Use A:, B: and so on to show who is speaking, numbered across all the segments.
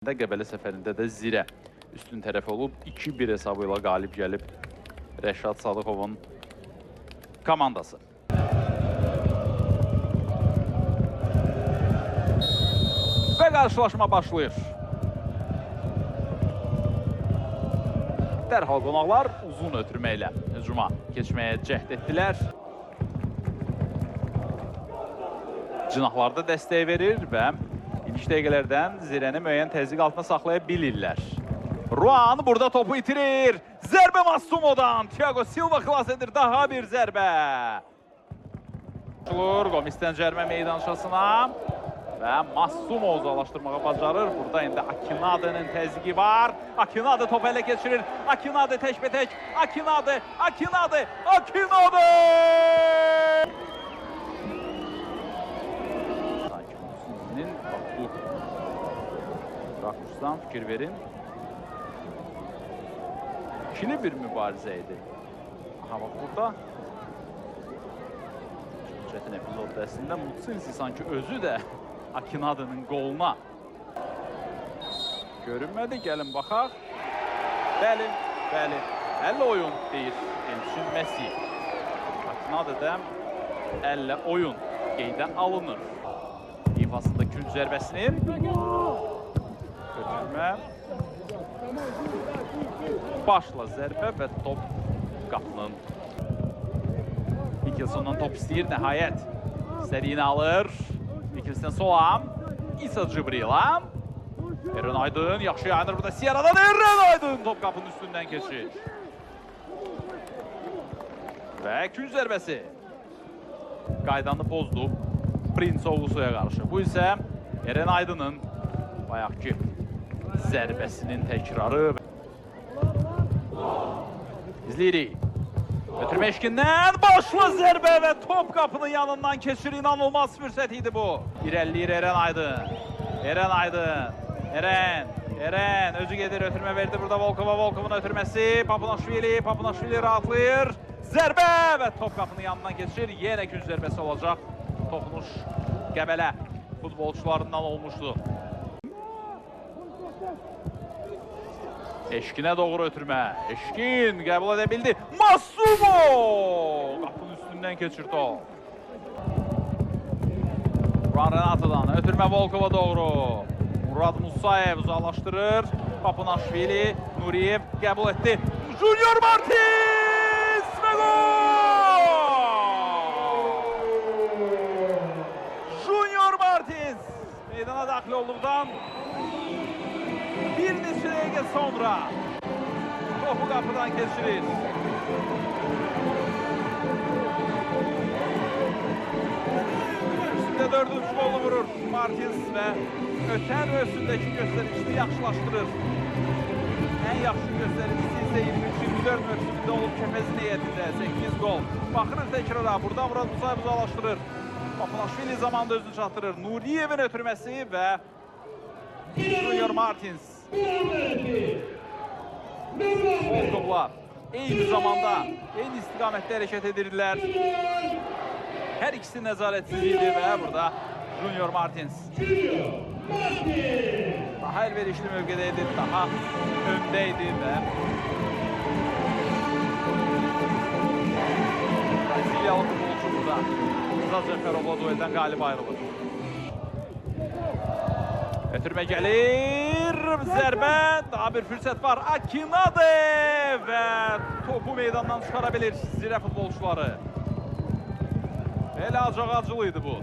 A: Qəbələ səfərində də Zirə üstün tərəf olub 2-1 hesabı ilə qalib gəlib Rəşad Sadıqovun komandası. Və qarşılaşma başlayır. Dərhal qonaqlar uzun ötürməklə hücuma keçməyə cəhd etdilər. Cinahlarda dəstək verir və İlk dəqiqələrdən Zirəni müəyyən təzyiq altına saxlaya bilirlər. Ruan burada topu itirir. Zərbə Massumodan. Thiago Silva xilas edir. Daha bir zərbə. Gomisdən cərmə meydançasına və Massumo uzalaşdırmağa bacarır. Burada indi Akinade'nin təzyiqi var. Akinade topu ələ keçirir. Akinade təkbətək. Akinade. Rakursdan fikir verin. İkili bir mübarizə idi. Aha, bax burada. Çətin epizodda əslində Mutsinsi sanki özü də Akinade'nin qoluna görünmədi. Gəlin baxaq. Bəli. Əllə oyun deyir Elçin Məsih. Akinade'də əllə oyun qeydə alınır. İfasında künc zərbəsini götürmə. Başla zərbə və top qapının. Mikelsondan top istəyir, nəhayət. İstədiyini alır. Mikelsondan sola. İsa Cibrila. Eren Aydın yaxşı yayınır burada. Siyaradan Eren Aydın top qapının üstündən keçir. Və künc zərbəsi. Qaydanı pozdu. Prince Oğuz'a qarşı. Bu isə Eren Aydın'ın bayaqki zərbəsinin təkrarı. İzləyirik. Götürmə eşkindən başla zərbə və top qapının yanından keçir. İnanılmaz fürsət idi bu. İrəliyir Eren Aydın. Eren özü gedir, ötürmə verdi burada Volkova. Volkovun ötürməsi. Papunaşvili rahatlayır. Zərbə və top qapının yanından keçir. Yenə künc zərbəsi olacaq. Toxunuş Qəbələ futbolçularından olmuşdu. Eşkinə doğru ötürmə. Eşkin qəbul edə bildi. Massumo! Qapının üstündən keçir top. Ruan Renato'dan ötürmə Volkova doğru. Murad Musayev uzaqlaşdırır. Papunaşvili, Nuriyev qəbul etdi. Junior Martins və gol! Junior Martins meydana daxil olduqdan bir neçə dəqiqə sonra topu qapıdan keçirir. Üstündə 4-cü golunu vurur Martins və ötən mövsümdəki göstəricini yaxşılaşdırır. Ən yaxşı göstəricisi isə 23-24 mövsümündə olub Kəpəzin heyətində 8 gol. Baxırıq təkrara, burada Murad Musayev uzalaşdırır. Papunaşvili zamanında özünü çatdırır. Nuriyevin ötürməsi və Junior Martins. Volkovlar eyni zamanda, eyni istiqamətdə hərəkət edirlər. Hər ikisi nəzarətsiz idi və burada Junior Martins daha əlverişli mövqedə idi, daha öndə idi və Braziliyalı futbolçu burada Rıza Cəfərovla dueldən qalib ayrılır. Ötürmə gəlir, zərbə, daha bir fürsət var. Akinade və topu meydandan çıxara bilir Zirə futbolçuları. Belə acıq-acılı idi bu.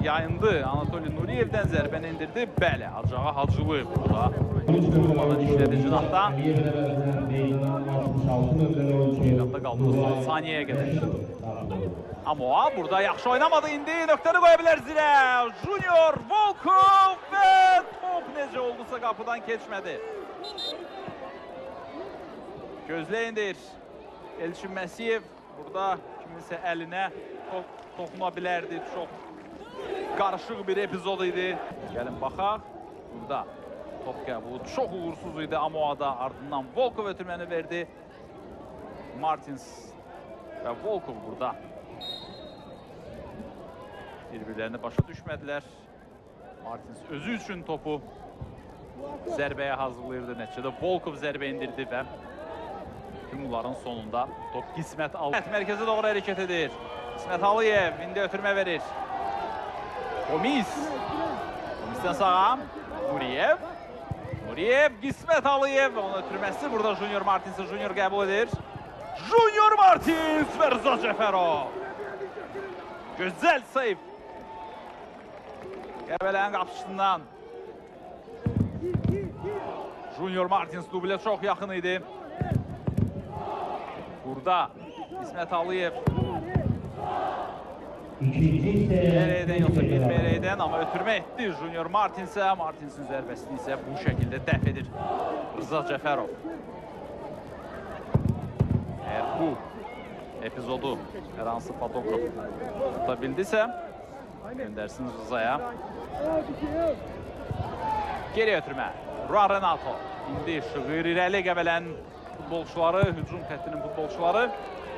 A: Yayındı, Anatoli Nuriyevdən zərbəni indirdi. Bəli, acığı-acılı burada. Durmadan işlədi cinahda. Meydanda qaldı son saniyəyə qədər. Amoa burada yaxşı oynamadı, indi nöqtəni qoya bilər Zirə. Junior Volkov və top necə oldusa qapıdan keçmədi. Gözləyindir Elçin Məsiyev. Burada kiminsə əlinə toxuna bilərdi. Çox qarışıq bir epizod idi. Gəlin baxaq. Burada top qəbulu çox uğursuz idi Amoa'da. Ardından Volkov ötürməni verdi. Martins və Volkov burada bir-birlərini başa düşmədilər. Martins özü üçün topu zərbəyə hazırlayırdı. Nəticədə Volkov zərbə indirdi və tüm bunların sonunda top Qismət Aliyev mərkəzə doğru hərəkət edir. Qismət Aliyev indi ötürmə verir. Komis. Komisdən sağa. Nuriyev. Nuriyev, Qismət Aliyev. Onun ötürməsi burada Junior Martinsi Junior qəbul edir. Junior Martins və Rıza Cəfərov. Gözəl sayıb. Qəbələnin qapışından. Junior Martins dublə çox yaxın idi. Burada Qismət Aliyev Bereydən yoxsa bir Bereydən, amma ötürmə etdi Junior Martinsə. Martinsin zərbəsini isə bu şəkildə dəf edir Rıza Cəfərov. Əgər bu epizodu hər hansı fotoqraf tuta bildisə, göndərsin Rızaya. Geri ötürmə. Ruan Renato. İndi şığır irəli Qəbələnin futbolçuları, hücum xəttinin futbolçuları.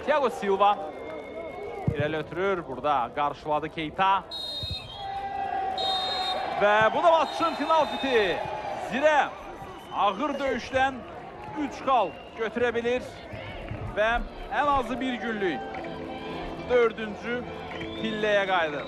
A: Thiago Silva irəli ötürür. Burada qarşıladı Keita. Və bu da maçın final fiti. Zirə ağır döyüşdən 3 xal götürə bilir və ən azı bir günlük 4-cü pilləyə qayıdır.